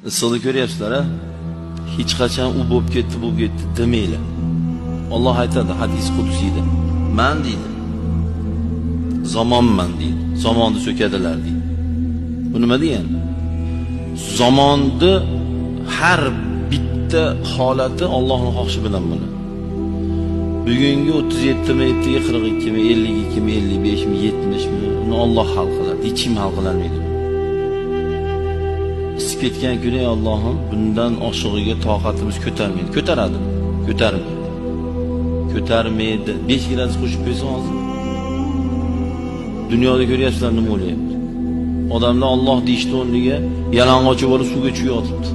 Issiqni ko'ryapsizlar, a? Hech qachon u bo'lib ketdi demanglar. Alloh aytadi hadis qudsiyda. Men deydi. Zamonman deydi. Zamonni so'kadilar deydi. Bu nima degani? Zamonni har bitta holati Allohning xohishi bilan bo'ladi. Bugungi 37 mi, 42 mi, 52 mi, 55 mi, 70 mi, uni Alloh hal qiladi. Hech kim hal qila olmaydi. Isib ketgan kuni Allohim bundan oshig'iga toqatimiz ko'tarmaydi. Ko'taradi. Ko'tarmaydi. Ko'tarmaydi. 5 gradus qo'shib qo'ysa hozir. Dunyoda ko'ryapsizlar nima bo'lyapti? Odamlar Alloh deyishdi o'rniga yalang'och bo'lib suvga tushib yotibdi.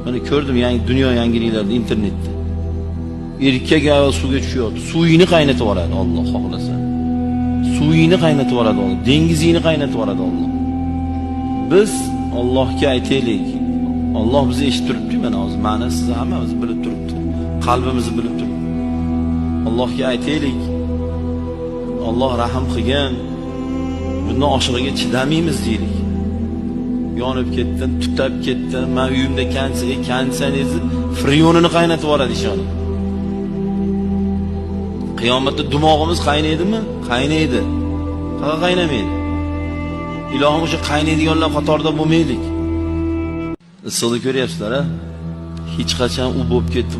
Mana ko'rdim dunyo yangiliklarida internetda. Erkak ayol suvga tushyapti. Suvini qaynatib yuboradi Alloh xohlasa. Suvini qaynatib yuboradi Alloh. Dengizini qaynatib yuboradi Alloh. Biz Allohga aytaylik. Alloh bizni eshitib turibdi mana hozir. Ma'ni siz hammamiz bilib turibdi. Qalbimizni bilib turibdi. Allohga aytaylik. Alloh rahim qilgan. Bundan oshig'iga chidamaymiz deylik. Yonib ketdim, tutab ketdim. Men uyimda kansangizni frionini qaynatib yuboradi ishonib. Qiyomatda dimog'imiz qaynaydimi? Qaynaydi. Qaqa qaynamaydi. Ilohim o'sha qaynaydiganlar qatorida bo'lmaylik. Issiqni ko'ryapsizlar, a? Hech qachon u bo'lib ketdi